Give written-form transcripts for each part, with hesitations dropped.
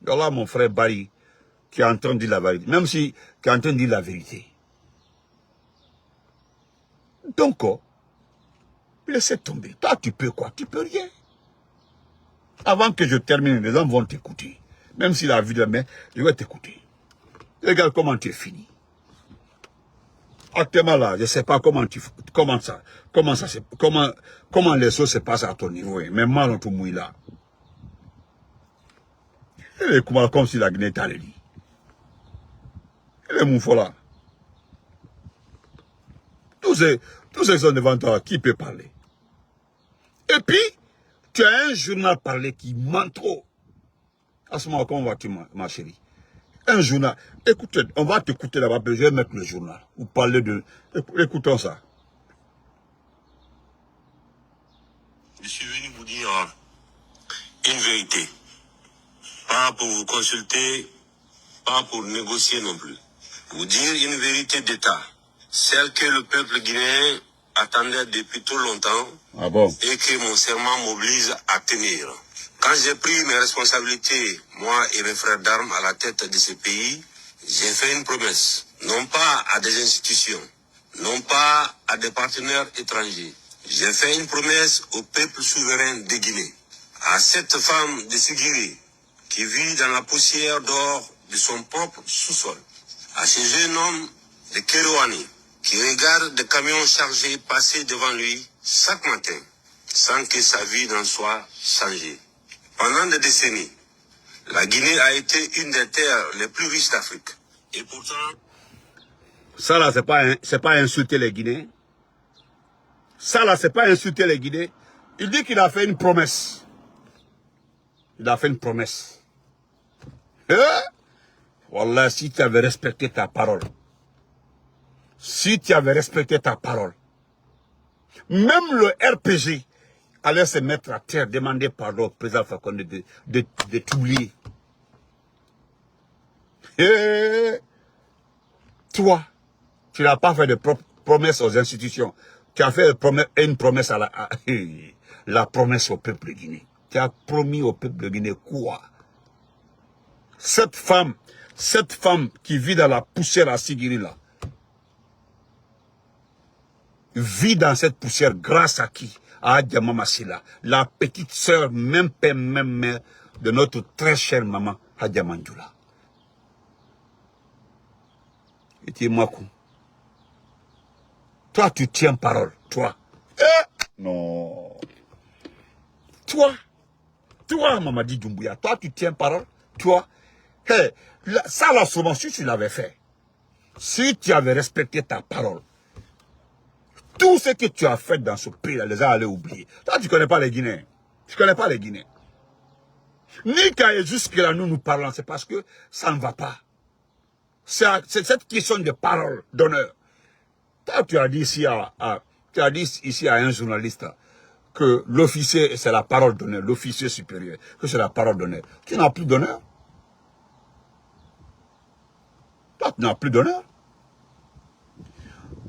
Voilà mon frère Barry qui est en train de dire la vérité. Même si qui est en train de dire la vérité. Donc, laissez tomber. Toi, tu peux quoi? Tu peux rien. Avant que je termine, les gens vont t'écouter. Même si la vie de main, je vais t'écouter. Regarde comment tu es fini. Actuellement là, je ne sais pas comment les choses se passent à ton niveau. Mais mal on te mouille là. Elle est comme si la Guinée t'allait dit. Elle est moufo là. Tous ces sont devant toi, qui peut parler? Et puis, tu as un journal parlé qui ment trop. À ce moment, comment vas-tu, ma chérie? Un journal. Écoutez, on va t'écouter là-bas, je vais mettre le journal. Vous parlez de... Écoutons ça. Je suis venu vous dire une vérité. Pas pour vous consulter, pas pour négocier non plus. Vous dire une vérité d'État. Celle que le peuple guinéen attendait depuis tout longtemps. Ah bon? Et que mon serment m'oblige à tenir. Quand j'ai pris mes responsabilités, moi et mes frères d'armes à la tête de ce pays, j'ai fait une promesse. Non pas à des institutions, non pas à des partenaires étrangers. J'ai fait une promesse au peuple souverain de Guinée. À cette femme de Sigiri, qui vit dans la poussière d'or de son propre sous-sol. À ce jeune homme de Kerouani, qui regarde des camions chargés passer devant lui chaque matin, sans que sa vie n'en soit changée. Pendant des décennies, la Guinée a été une des terres les plus riches d'Afrique. Et pourtant... Ça là, c'est pas insulter les Guinéens. Ça là, c'est pas insulter les Guinéens. Il dit qu'il a fait une promesse. Il a fait une promesse. Wallah, si tu avais respecté ta parole. Si tu avais respecté ta parole. Même le RPG allait se mettre à terre, demander pardon au président Fakonde de t'oublier. Toi, tu n'as pas fait de promesse aux institutions. Tu as fait une promesse à la promesse au peuple guinéen. Tu as promis au peuple guinéen quoi? Cette femme qui vit dans la poussière à Sigiri là, vit dans cette poussière grâce à qui? À Adja Mama Sila, la petite sœur, même père, même mère de notre très chère maman Adja Manjoula. Et tu es Makou. Toi, tu tiens parole, toi. Non. Toi, Mamadi Doumbouya, toi, tu tiens parole, toi. Ça, là, souvent, si tu l'avais fait, si tu avais respecté ta parole, tout ce que tu as fait dans ce pays-là, les gens allaient oublier. Toi, tu ne connais pas les Guinéens. Tu ne connais pas les Guinéens. Ni quand jusque-là, nous parlons, c'est parce que ça ne va pas. C'est cette question de parole, d'honneur. Toi, tu as dit ici à un journaliste que l'officier, c'est la parole d'honneur, l'officier supérieur, que c'est la parole d'honneur. Tu n'as plus d'honneur. Toi, tu n'as plus d'honneur.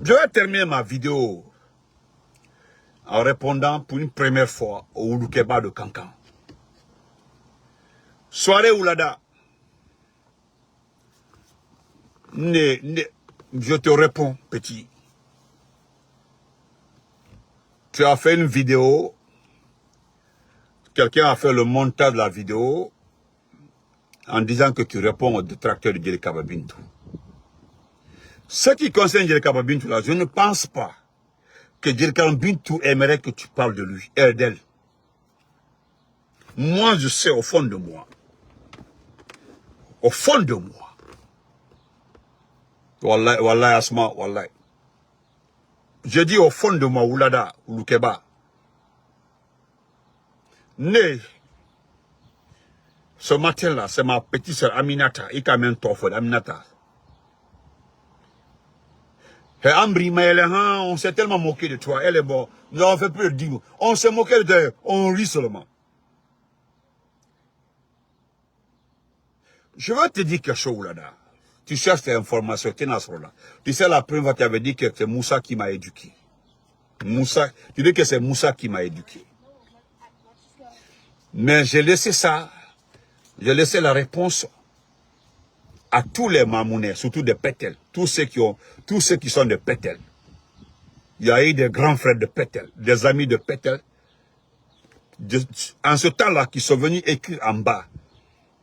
Je vais terminer ma vidéo en répondant pour une première fois au Oulukeba de Kankan. Soirée Oulada. Je te réponds, petit. Tu as fait une vidéo. Quelqu'un a fait le montage de la vidéo en disant que tu réponds au détracteur de Djelikaba Bintou. Ce qui concerne Djelikaba Bintou, là, je ne pense pas que Djelikaba Bintou aimerait que tu parles de lui, d'elle. Moi, je sais au fond de moi. Au fond de moi. Wallahi, wallahi, Asma, wallahi. Je dis au fond de moi, Oulada, Oulukeba. Né, ce matin-là, c'est ma petite soeur Aminata, Ikamen Tofod, Aminata. Et Ambri, on s'est tellement moqué de toi, elle est bon. Nous avons fait plus de 10 mots. On s'est moqué d'elle, on rit seulement. Je veux te dire quelque chose là. Tu cherches tes informations, tu sais la première fois tu avais dit que c'est Moussa qui m'a éduqué. Moussa, tu dis que c'est Moussa qui m'a éduqué. Mais j'ai laissé ça J'ai laissé la réponse à tous les mamounais, surtout des pétels, tous ceux qui sont des pétels. Il y a eu des grands frères de pétels, des amis de pétels, en ce temps-là, qui sont venus écrire en bas,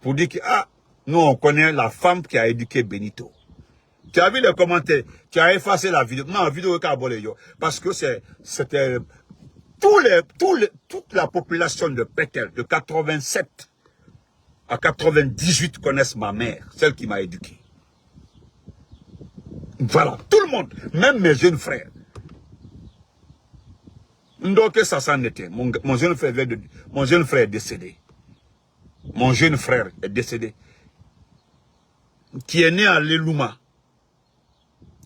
pour dire que, ah, nous on connaît la femme qui a éduqué Benito. Tu as vu les commentaires, tu as effacé la vidéo. Non, la vidéo est parce que c'était toute la population de Pétel, de 87 à 98 connaissent ma mère, celle qui m'a éduqué. Voilà, tout le monde, même mes jeunes frères. Donc ça s'en était. Mon jeune frère est décédé. Mon jeune frère est décédé. Qui est né à Lelouma.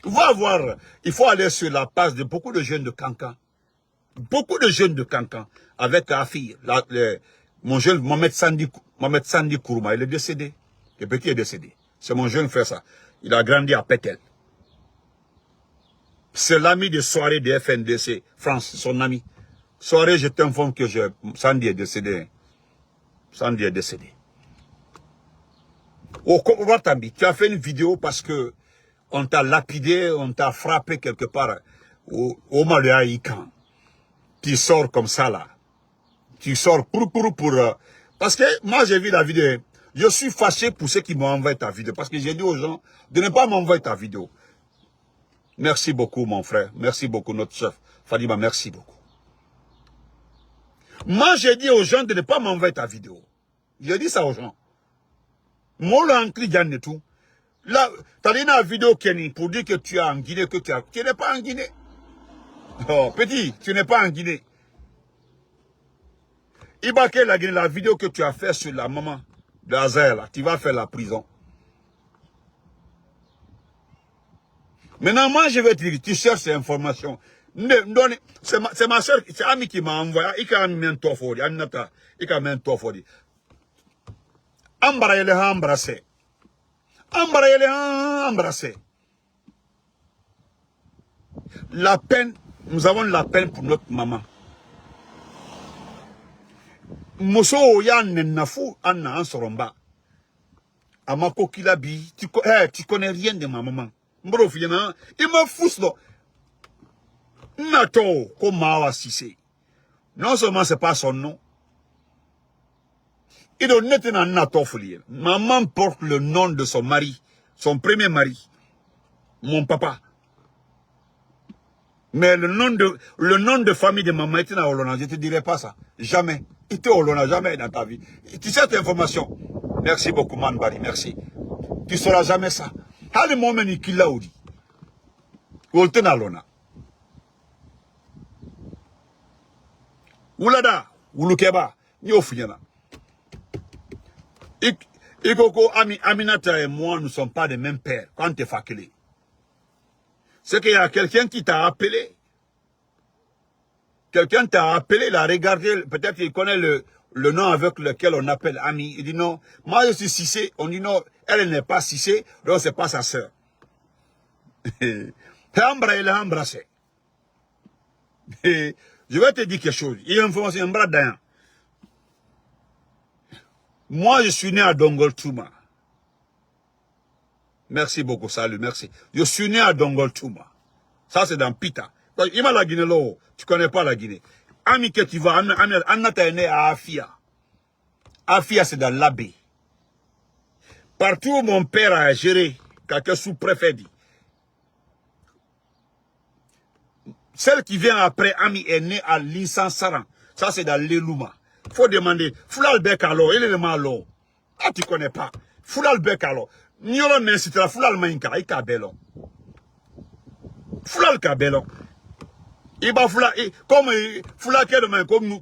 Va voir, il faut aller sur la page de beaucoup de jeunes de Kankan. Beaucoup de jeunes de Kankan. Avec Afi, mon jeune Mohamed Sandi Kourouma, il est décédé. Le petit est décédé. C'est mon jeune frère ça. Il a grandi à Pétel. C'est l'ami de soirée de FNDC, France, son ami. Soirée, je t'informe que Sandi est décédé. Sandi est décédé. Au Watambi, tu as fait une vidéo parce que on t'a lapidé, on t'a frappé quelque part au Maléaïkan. Tu sors comme ça là. Tu sors pour parce que moi j'ai vu la vidéo. Je suis fâché pour ceux qui m'ont envoyé ta vidéo. Parce que j'ai dit aux gens de ne pas m'envoyer ta vidéo. Merci beaucoup mon frère. Merci beaucoup notre chef. Fadima, merci beaucoup. Moi j'ai dit aux gens de ne pas m'envoyer ta vidéo. J'ai dit ça aux gens. Moi l'encli gagne et tout. Là, tu as dit une vidéo Kenny pour dire que tu es en Guinée, que tu n'es pas en Guinée. Oh, petit, tu n'es pas en Guinée. Ibake la vidéo que tu as fait sur la maman de Azaël, là, tu vas faire la prison. Maintenant, moi, je vais te dire, tu cherches ces informations. C'est ma soeur, c'est Ami qui m'a envoyé. Il a mis un toit fort. Il a mis un toit fort. Ambarayele a embrassé. Ambarayele a embrassé. La peine, nous avons la peine pour notre maman. Moso ya nenafu anna ansoromba. Amako kilabi, tu connais rien de ma maman. Mbro fiena, il m'a foutu. Nato, comme Mawa Sissé. Non seulement c'est pas son nom. Il doit être un Nato folie. Maman porte le nom de son mari, son premier mari, mon papa. Mais le nom de famille de maman était dans Olona, je te dirais pas ça. Jamais. Il était Olona, jamais dans ta vie. Tu sais cette information. Merci beaucoup, Manbari, merci. Tu ne sauras jamais ça. Hali moment ni kila udi. Wolte na Olona. Oulada, Oulukeba, ni ofuyana. Ikoko, Aminata et moi, nous ne sommes pas des mêmes pères. Quand tu es fakelé. C'est qu'il y a quelqu'un qui t'a appelé. Quelqu'un t'a appelé, il a regardé, peut-être qu'il connaît le nom avec lequel on appelle Ami. Il dit non, moi je suis Cissé. On dit non, elle n'est pas Cissé, donc c'est pas sa sœur. Il a embrassé. Je vais te dire quelque chose. Il y a une information, un bras d'un. Moi je suis né à Dongol Touma. Merci beaucoup, salut, merci. Je suis né à Dongol Touma. Ça c'est dans Pita. Il m'a la Guinée là, tu connais pas la Guinée. Ami que tu vas, Anna est né à Afia. Afia c'est dans l'abbé. Partout où mon père a géré, quelqu'un sous-préfet dit. Celle qui vient après Ami est née à Linsansaran. Ça c'est dans l'Elouma. Faut demander, Foulal Bekalo, il est le malo. Ah tu connais pas. Foulal Bekalo. Nyolo men c'est la Foulal Mainka, il kabelo. Foulal kabelo. Iba Foula, comme Foula Kedomen, comme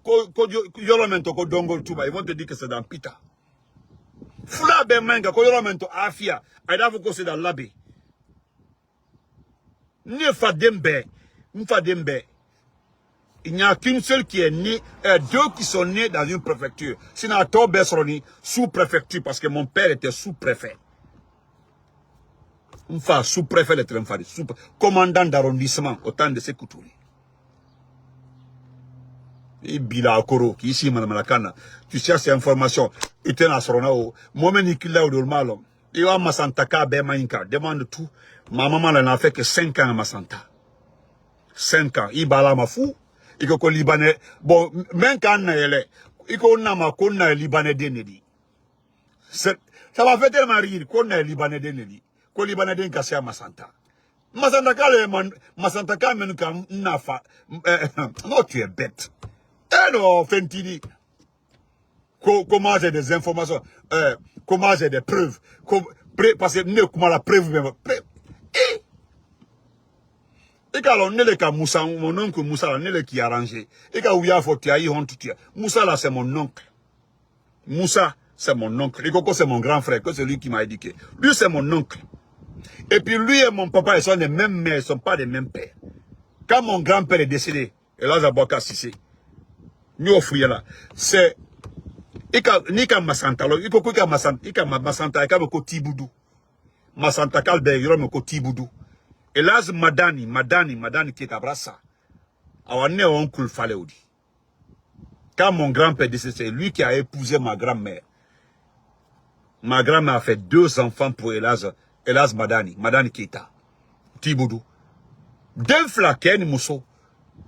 Yolomento, comme Dongol Touba, ils vont te dire que c'est dans Pita. Foula Bemenga, comme Yolomento Afia, Aïdavo que c'est dans l'abbé. Nfadembe. Il n'y a qu'une seule qui est née, deux qui sont nés dans une préfecture. Sinon, Tobe Sroni, sous-préfecture, parce que mon père était sous-préfet. Enfin, sous-préfet de Tremfadi, commandant d'arrondissement, au temps de Sékou Touré. Et Bila Koro, qui ici, madame Lakana, tu cherches ces informations, et tu es dans son nom, moi-même, il est au mal. Il va ma santaka, Bemainka, demande tout. Ma maman n'a fait que 5 ans à ma santa. 5 ans. Il bala ma fou. Il ko Libanais. Bon, même quand il est, il ko nama konna Libanais denedi. Ça va faire tellement rire qu'on est Libanais denedi. Ko Libanais den kasi à ma santa. Ma santa kale, ma santa kale, men ka nafa. Non, tu es bête. Eh non, Fentini. Comment j'ai des informations, comment j'ai des preuves, parce que ne comment la preuve même. Et quand on est le cas Moussa, mon oncle Moussa, on est le qui arrangé. Et quand Ouya faut tu ailles honte tu Moussa là c'est mon oncle. Moussa c'est mon oncle. Et Coco c'est mon grand frère, que c'est lui qui m'a éduqué. Lui c'est mon oncle. Et puis lui et mon papa ils sont des mêmes mères, ils sont pas des mêmes pères. Quand mon grand-père est décédé, et là Zaboka Sissé, nous offrions là, c'est Nika masanta lo iko kuka masanta ika masanta ika ko tibudu masanta kalbe yoro ko tibudu elaz madani qui est abrasa awane oncle faleudi quand mon grand-père décédé c'est lui qui a épousé ma grand-mère a fait 2 enfants pour Elaz madani Keita tibudu d'un flaken muso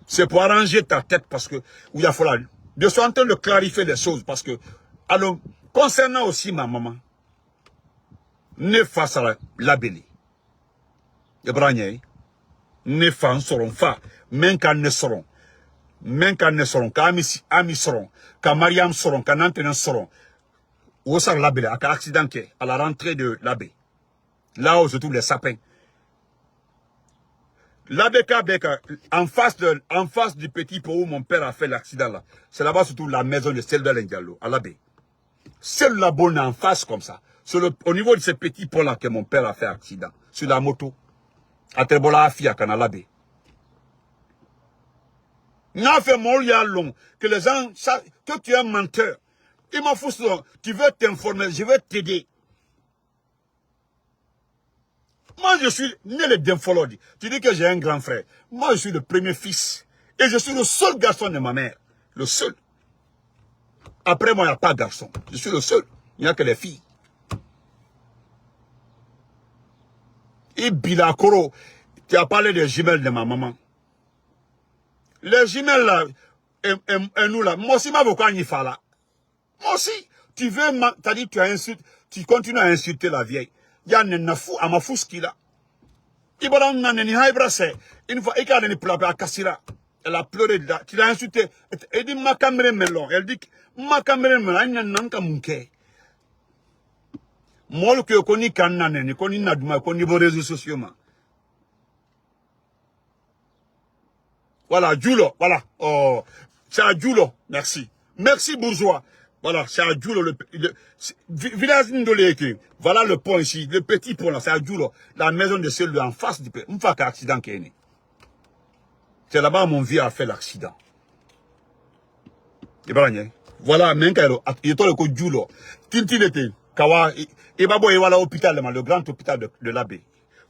c'est pour arranger ta tête parce que il y a fallu je suis en train de clarifier les choses parce que, alors, concernant aussi ma maman, ne face à la belle. Ne fan seront fa, même quand ne seront, quand Ami seront, quand Mariam seront, quand Nantenan seront, où ça la belle, à l'accident à la rentrée de l'abbé. Là où se trouvent les sapins. L'abbé Beka, en face du petit pot où mon père a fait l'accident là, c'est là-bas surtout la maison de Selda Lendialo, à l'abbé. C'est la bonne en face comme ça. Au niveau de ce petit pot là que mon père a fait accident, sur la moto, à Trebola Afia, à l'abbé. N'a fait mon long, que les gens, que tu es un menteur. Il m'a foutu, tu veux t'informer, je vais t'aider. Moi, je suis né le Denfolodi. Tu dis que j'ai un grand frère. Moi, je suis le premier fils. Et je suis le seul garçon de ma mère. Le seul. Après moi, il n'y a pas de garçon. Je suis le seul. Il n'y a que les filles. Et Bilakoro, tu as parlé des jumelles de ma maman. Les jumelles là, et nous là, moi aussi, ma vocal n'y fa là. Moi aussi, tu veux, t'as dit, tu continues à insulter la vieille. Yann n'a fou, à ma fou ce qu'il a. Ibadan n'a ni haïbrase. Une fois, il a ni plapé à Kassira. Elle a pleuré là. Tu l'as insulté. Elle dit, ma caméra melon. Elle dit, ma caméra melon, il n'y a n'anka munke. Moi, que koni kanane, ni koni naduma, koni vos réseaux sociaux, ma. Voilà, Julo, voilà. Oh, c'est à Julo, merci. Merci, bourgeois. Voilà, c'est à Djoulo, village Ndoleke. Voilà le pont ici, le petit pont là, c'est à Djoulo. La maison de celui en face du pont. Une fois qu'accident qui est né. C'est là-bas mon vieux a fait l'accident. Voilà, même quand il est au Djoulo. Tintinete, Kawa, et babo, et voilà l'hôpital, le grand hôpital de l'abbé.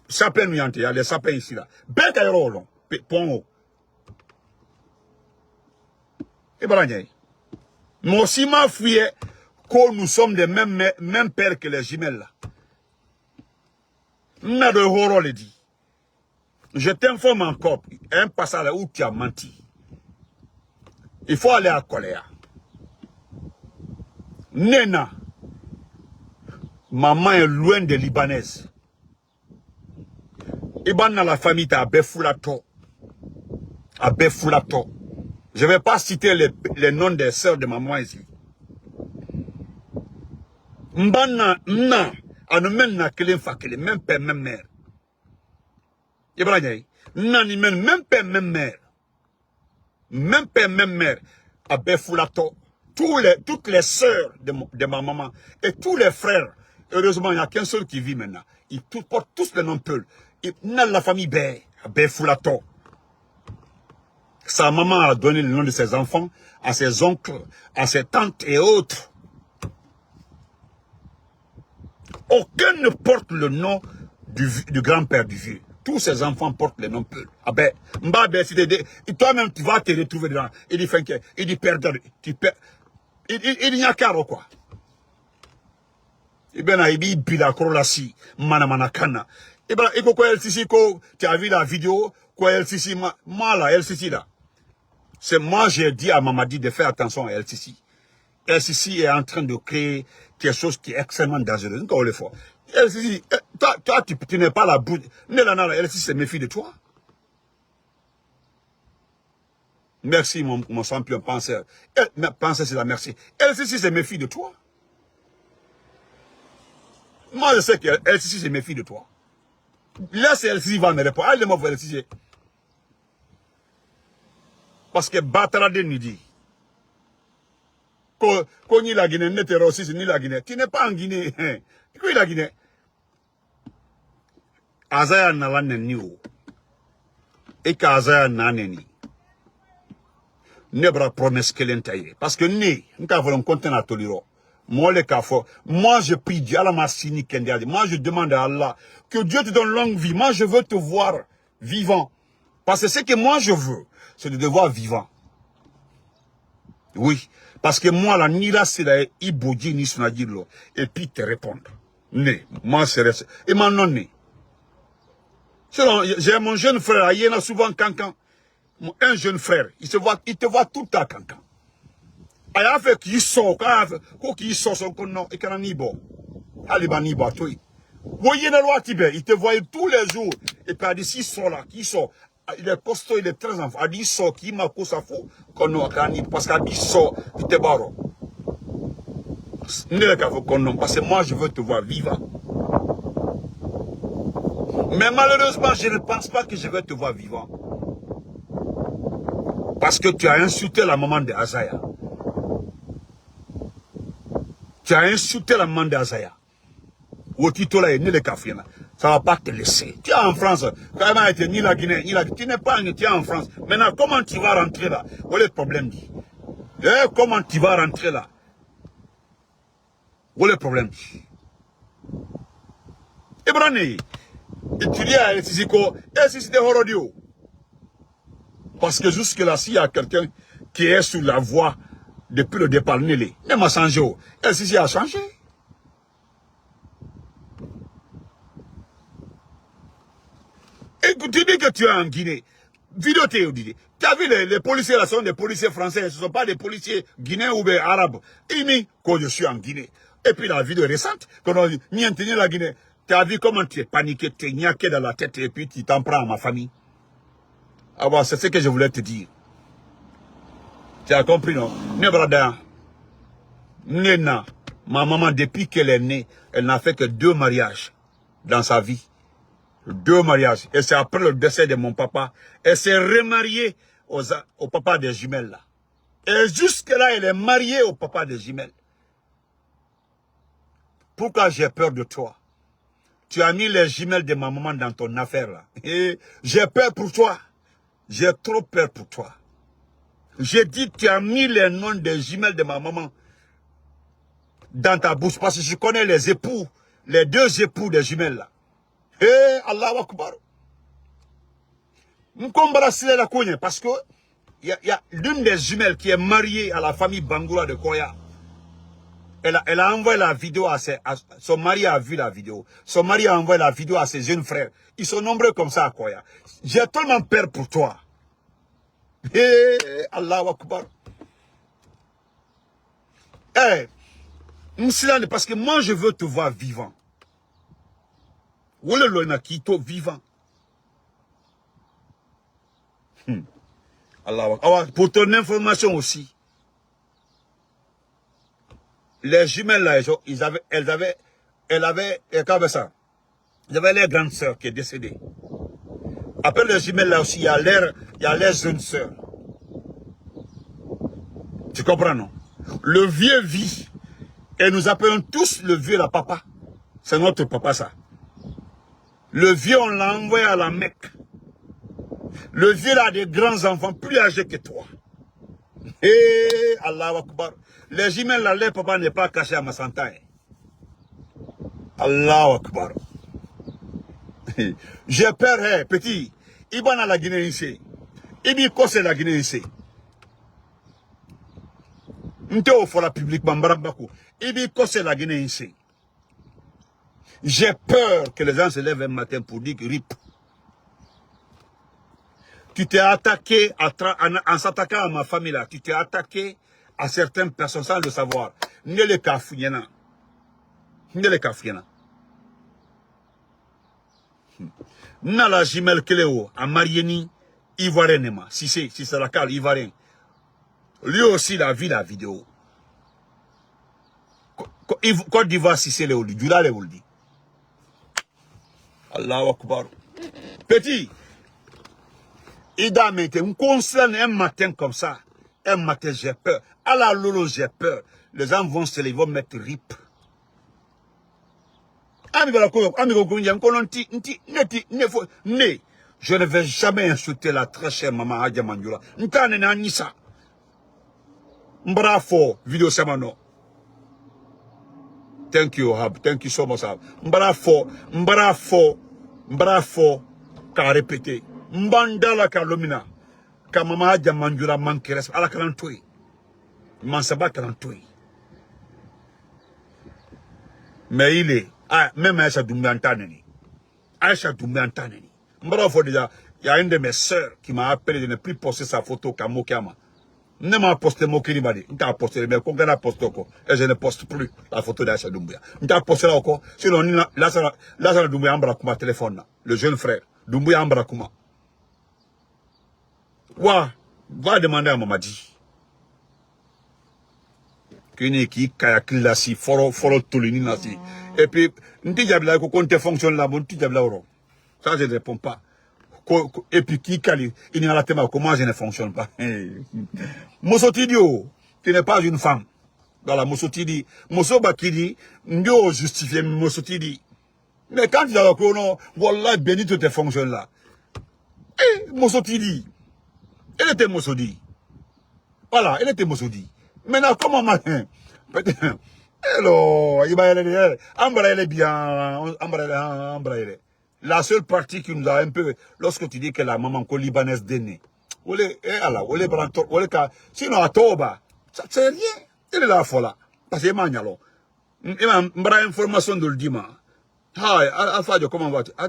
Sapin nous il y a les sapins ici là. Ben Kairo, pont haut. Et voilà, moi aussi, ma fille, que nous sommes des mêmes pères que les jumelles là. N'a de horreur le dit. Je t'informe encore, un passage où tu as menti. Il faut aller à colère. Nena, maman est loin des Libanaises. Iban dans la famille, t'as Befulato. À Befulato. Je ne vais pas citer les noms des sœurs de maman ici. Mbana, mna, anumen na kelen fakele, même père, même mère. Ibrahim, nani même père, même mère. Même père, même mère. À Befulato. Toutes les sœurs de ma maman et tous les frères. Heureusement, il n'y a qu'un seul qui vit maintenant. Ils portent tous le nom Peul. Ils n'ont la famille Bé, à Befulato. Sa maman a donné le nom de ses enfants à ses oncles, à ses tantes et autres. Aucun ne porte le nom du grand-père du vieux. tous ses enfants portent les noms Peul. Ah ben, Mbabe, toi-même, tu vas te retrouver dedans. Il dit, il dit, perdre, tu perds. Il n'y a qu'à quoi. Et bien, il dit, bila korolasi, manamanakana. Et bien, il quoi LCC, tu as vu la vidéo, quoi LCC, là, LCC là. C'est moi, j'ai dit à Mamadi de faire attention à LCC. LCC est en train de créer quelque chose qui est extrêmement dangereux. Encore une fois. LCC, toi, tu n'es pas la bouche. LCC se méfie de toi. Merci, mon champion penseur. Penseur, c'est la merci. LCC se méfie de toi. Moi, je sais que LCC se méfie de toi. Laisse LCC va me répondre. Allez, moi, voir LCC. Parce que Batarade nous dit. Quand ni la Guinée, n'est aussi ni la Guinée. Tu n'es pas en Guinée. Qui la Guinée? Azaya n'ala niwo. Et qu'Azaya n'aneni. Ne bra promesse qu'elle entaille. Parce que né, nous avons content à toliro. Moi, je prie Dieu, Allah m'a signé Kendia. Moi, je demande à Allah que Dieu te donne longue vie. Moi, je veux te voir vivant. Parce que ce que moi, je veux, c'est de te voir vivant. Oui. Parce que moi, la nira, c'est la ibodji ni sunadilo. Et puis te répondre. Né. Moi, c'est resté. Et m'en non né. J'ai mon jeune frère, il y en a souvent cancan. Un jeune frère, il te voit tout le temps cancan. Il a fait qu'il sort, qu'il sort son connom, et qu'il a ni bon. Aliba ni bon, toi. Voyez le roi Tibet, il te voit tous les jours. Et puis, il dit, s'il sort là, qu'il sort. Il est costaud, il est très enfant. Il dit, sort, qui m'a causé ça faux. Parce qu'il dit, sort, il te barre. Parce que moi, je veux te voir vivant. Mais malheureusement, je ne pense pas que je vais te voir vivant. Parce que tu as insulté la maman de Azaya. Tu as insulté la maman d'Azaya. Au titre là, ni le café là. Ça ne va pas te laisser. Tu es en France. Quand même, été ni la Guinée, ni la Guinée. Tu n'es pas tu es en France. Maintenant, comment tu vas rentrer là? Voilà le problème dit. Comment tu vas rentrer là? Voilà le problème dit. Ibrani, tu dis à Elsisiko, c'est Horodio. Parce que jusque-là, s'il y a quelqu'un qui est sous la voie depuis le départ, Nelly, même à changé. Elsisi a changé. Et tu dis que tu es en Guinée. Vidéo dit. Tu as vu les policiers là sont des policiers français, ce ne sont pas des policiers guinéens ou arabes. Il dit que je suis en Guinée. Et puis la vidéo récente, quand on dit, ni en la Guinée, tu as vu comment tu es paniqué, tu es niaqué dans la tête et puis tu t'en prends à ma famille. Ah bon, c'est ce que je voulais te dire. Tu as compris, non? Nebrada, Nena, ma maman, depuis qu'elle est née, elle n'a fait que 2 mariages dans sa vie. 2 mariages. Et c'est après le décès de mon papa. Elle s'est remariée au papa des jumelles là. Et jusque-là, elle est mariée au papa des jumelles. Pourquoi j'ai peur de toi? Tu as mis les jumelles de ma maman dans ton affaire là. Et j'ai peur pour toi. J'ai trop peur pour toi. J'ai dit, tu as mis les noms des jumelles de ma maman dans ta bouche. Parce que je connais les époux, les 2 époux des jumelles là. Allah Akbar. Parce que il y a l'une des jumelles qui est mariée à la famille Bangoura de Koya. Elle a envoyé la vidéo son mari a vu la vidéo. Son mari a envoyé la vidéo à ses jeunes frères. Ils sont nombreux comme ça à Koya. J'ai tellement peur pour toi. Allah Akbar. Parce que moi je veux te voir vivant. Vivant. Allah. Pour ton information aussi, les jumelles là, elles avaient les grandes sœurs qui est décédée. Après les jumelles là aussi, il y a les jeunes sœurs. Tu comprends, non? Le vieux vit. Et nous appelons tous le vieux la papa. C'est notre papa ça. Le vieux, on l'a envoyé à la Mecque. Le vieux a des grands enfants plus âgés que toi. Allah Akbar. Les jumelles là, leur papa n'est pas caché à Massanta. Allah Akbar. J'ai peur, hey, petit. Il va dans la Guinée ici. Il dit que c'est la Guinée ici. N'te faut la public Bambarabakou. Il dit que c'est la Guinée ici. J'ai peur que les gens se lèvent un matin pour dire que RIP. Tu t'es attaqué en s'attaquant à ma famille là. Tu t'es attaqué à certaines personnes sans le savoir. Ne le kafouillena. Ne le kafouillena. Nala Jimel Keleo à Marieni, Ivoirien, si c'est la cale Ivoirien. Lui aussi, il a vu la vidéo. Côte d'Ivoire, si c'est le du là, le dit. Allahu Akbar. Petit, il a maintenant, on concerne un matin comme ça. Un matin, j'ai peur. À la lolo, j'ai peur. Les gens vont se lever, ils vont mettre RIP. Je ne vais jamais insulter la très chère maman Adja Manjoula. Bravo, vidéo Samano. Thank you, Hab. Thank you so much, Hab. Bravo, qu'a répété. Mbandala kalomina. Ka maman Adja Manjoula manque respect. À la kalantoui. Mansaba kalantoui. Mais il est. Ah, même Aïcha Doumbé Antaneni. Aïcha Doumbé Antaneni. Bravo déjà. Il y a une de mes sœurs qui m'a appelé de ne plus poster sa photo qu'à Mokama. Ne m'a posté Mokini Badi. Je t'ai posté, mais quand elle a posté encore, et je ne poste plus la photo d'Aïcha Doumbé. Je t'ai posté là encore. Sinon, Lazara Doumbé Ambrakuma téléphone, le jeune frère. Doumbé Ambrakuma. Wa, va demander à Mamadi. Qui kaya si foro tolini nasi. Et puis, n'ti diabla ko compte fonctionne là, bon, n'ti diabla oro. Ça, je ne réponds pas. Et puis, qui kali, il n'y a la thème, comment je ne fonctionne pas. Mosotidio, tu n'es pas une femme. Voilà, Mosotidi. Mosobakidi, ndio justifié Mosotidi. Mais quand tu as le non, voilà, béni toutes tes fonctions là. Eh, Mosotidi. Elle était Mosodi. Voilà, elle était Mosodi. Maintenant, comment matin? Hello, il va y aller. Embrayer bien. Embrayer. La seule partie qui nous a un peu, lorsque tu dis que la maman libanaise d'aîné, sinon à Toba, ça c'est rien. Elle est là, folle. Parce que Magnalo. Il m'a information de le dimanche. Hi, Alfajo, comment vas-tu? Hi,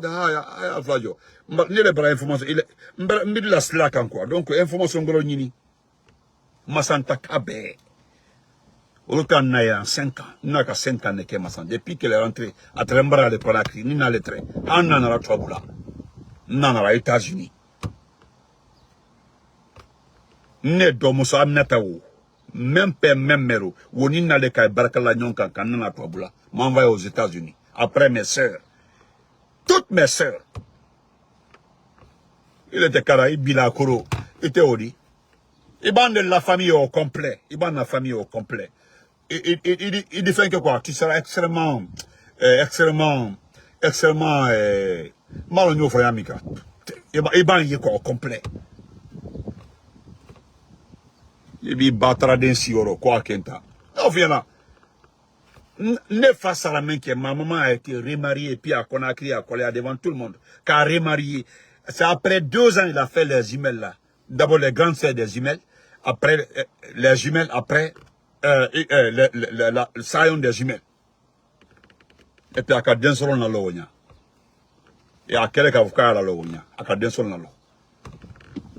Alfajo. Il m'a information. Il m'a mis la slack encore. Donc, information de Masanta Kabe. Oluka Naya 5 ans. Naka 5 ans neke Masanta. Depuis qu'elle est rentrée à Trembara de Conakry, ni n'a le train. En nanara Trabula. Nanara États-Unis. Ne domuso amnatawo. Même père, même mère. Woni n'a le kai Barakala Nyonka kanana Trabula. M'envoie aux États-Unis. Après mes sœurs. Toutes mes sœurs. Il était Karaïbe, Bila Koro. Il était Odi. Il bande la famille au complet. Il bande la famille au complet. Il dit que quoi? Tu seras extrêmement malhonnête au frère Amika. Il bande quoi au complet. Il dit battra d'un sioro, quoi qu'enta. On vient là. Ne face à la main que ma maman a été remariée, puis à Conakry, à Coléa devant tout le monde. Car remariée. C'est après 2 ans, il a fait les jumelles là. D'abord les grandes sœurs des jumelles. Après les jumelles, après le saillon des jumelles. Et puis à Kadden Solon na Lowonia. Et à quel avocat à la Lowonia. À Kadden Solon na Lo.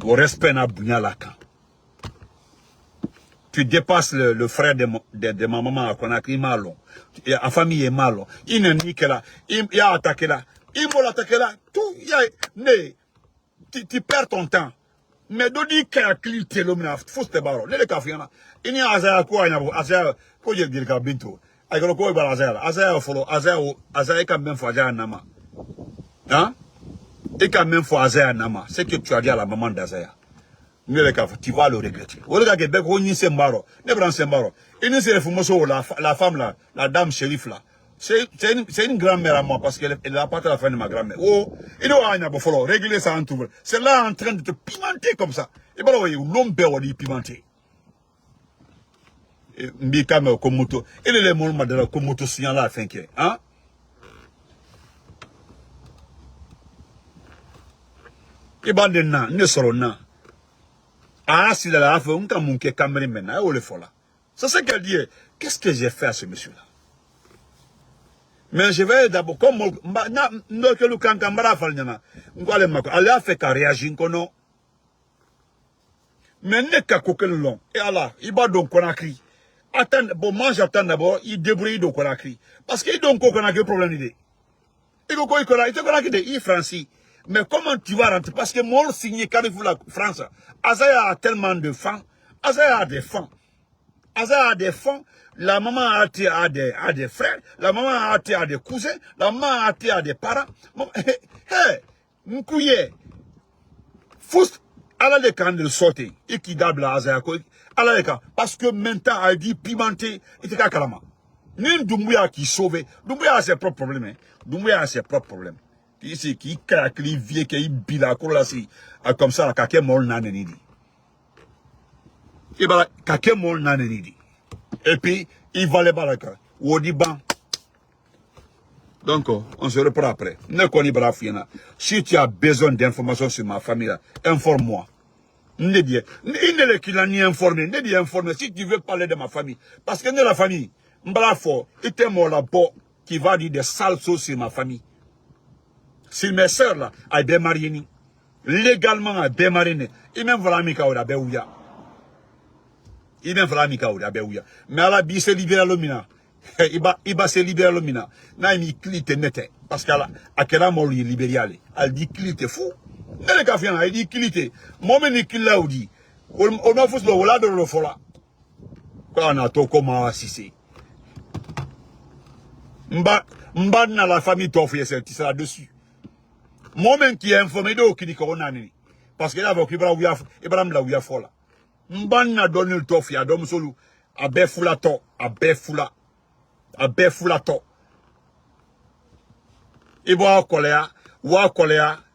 Au respect na Bunyalaka. Tu dépasses le frère de ma maman à Conakry, Malon. La famille est Malon. Il n'est ni que là. Il a attaqué là. Il m'a attaqué là. Tout, tu perds ton temps. Mais dodi ka clité l'homme faut te baro le ka fiana ini azaya ko anya azaya ko je dir ka bintu ay ko ko ba azaya follow azaya ka même fois azaya nama hein et quand même fois azaya nama c'est que tu as dit à la maman d'azaya ne ka tu vas le regretter o le ka ke be ko nyi sembaro ne bran sembaro ini c'est fumoso la femme là la dame shérif là c'est une grand-mère à moi parce qu'elle a pas la fin de ma grand-mère. Oh, il doit falloir régler ça en tout. C'est là en train de te pimenter comme ça. Et bien, l'homme peut pimenter. Mbika me komoto. Il est le monde de la komoto signal là, hein? Et ben de na, ne soro na. Ah, si la fait un camoun qui est caméra maintenant, où le faut là. C'est ce qu'elle dit. Qu'est-ce que j'ai fait à ce monsieur-là? Mais je vais d'abord, comme, non, que le cancambara falnyana, m'gwale mako, elle a fait qu'à réagir, kono. Mais n'est qu'à coquer le long. Et alors, il va donc Conakry. Attends, bon, moi j'attends d'abord, il débrouille de Conakry. Parce qu'il donc Conakry, problème d'idée. Il va quoi, il te Conakry, il est français. Mais comment tu vas rentrer? Parce que moi, signé Carrefour la France, Azaya a tellement de fans, Azaya a des fans. Azaya a des fans, la maman a des frères, la maman a des cousins, la maman a des parents. Hé, m'kouye, Fous, ala le kan de sortir, et qui d'able à Azaya, ala le kan, parce que maintenant, elle dit pimenté, et t'es kalama. Ni Doumbouya qui sauve, Doumbouya a ses propres problèmes, hein. Doumbouya a ses propres problèmes. Qui craque, qui vient, qui bila, comme ça, kake mol nanenidi. Et bien, kake mol nanenidi. Et puis, il va les balaka. Ou dit ban. Donc, on se reprend après. Ne connais pas la. Si tu as besoin d'informations sur ma famille, informe-moi. Ne dis, il ne qui l'a ni informé, ne dis informé. Si tu veux parler de ma famille, parce que de la famille, m'balafo, il était mort là-bas, qui va dire des sales choses sur ma famille. Si mes soeurs là, elles bien mariées, légalement, elles bien mariées, et même voilà, Mika ou la Béouya. Et même voilà, Mika ou la Béouya. Mais à la bise libérale l'omina. Il va se libérer l'omina. N'a mis clite nette. Parce qu'à quel moment il est libéral. Elle dit clite fou. N'est le café, elle dit clite. Moi, je dis là où dit. On a fait le voilà de le fola. Quand on a tout comment assister. Mba na la famille t'offre, c'est ça dessus. Moi-même qui est informé de qui dit qu'on a né. Parce que là, Ibrahim la ouya fola. Mban na donné le tofi à Dom Solou. A befula to. A befula. A befula to. Ibo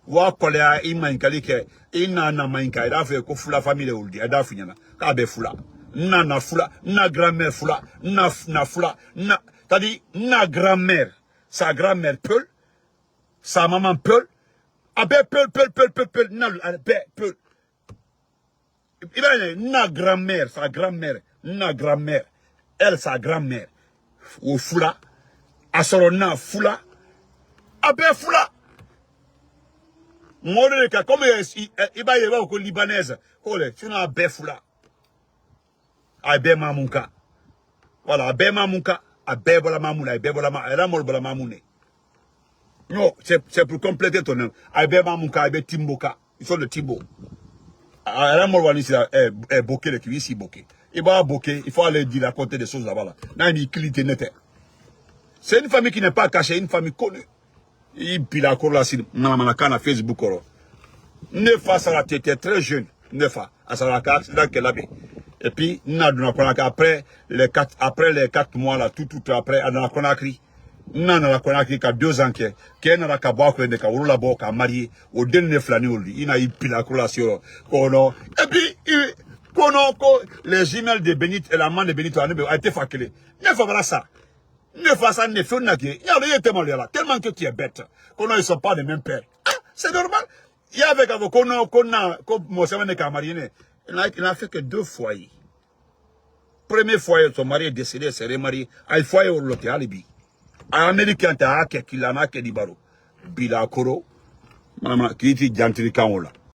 wa kolea, ima inkalike. Ina na mainka. Ida fe ko fula famille uldi. Ida finyana. Ka befula. Na fula. Na grand-mère fula. Na fula. T'as dit, na grand-mère. Sa grand-mère peul. Sa maman peul. Abe peul. Na peul. Il a une grand-mère, sa grand-mère. Na grand-mère. Elle, sa grand-mère. Ou fula. Asorona fula. Abe fula. Modeka, comme il va y avoir au libanaise. Tu n'as abe fula. Abe mamunka. Voilà, abe mamunka. Abe bola mamouna. Abe bola mamouna. Elle a mol bola mamoune. Non, c'est pour compléter ton nom. Abe mamunka, abe timboka. Ils sont de Timbo. Elle m'a dit c'est bokeh le qui ici bokeh. Il va bokeh, il faut aller dire raconter des choses là-bas là. N'a ni clité net. C'est une famille qui n'est pas cachée, une famille connue. Il pile à cour là sur na Facebook oro. Nefa la tête très jeune, Nefa à Saraka, c'est là qu'elle avait. Et puis n'a après les 4 mois là tout après à la Conakry. Non, la Conakry qui a 2 ans qui n'a la kabwa qui est ou la boka marié au dernier flâner il n'a eu pile la collation kono et puis kono les emails de Benito et la main de Benito a été faquelé. Ne fais pas ça. Ne fais ça ne fait n'a que il y a rien tellement que tu es bête. Kono ils sont pas des mêmes pères. Ah, c'est normal. Il y a avec kono comme mon savane qui a marié il n'a fait que 2 foyers. Premier foyer son mari est décédé, s'est remarié. Il foyer au loté alibi. Américain ta ake kilana ke di baro bila koro mama kiti jantiri kaola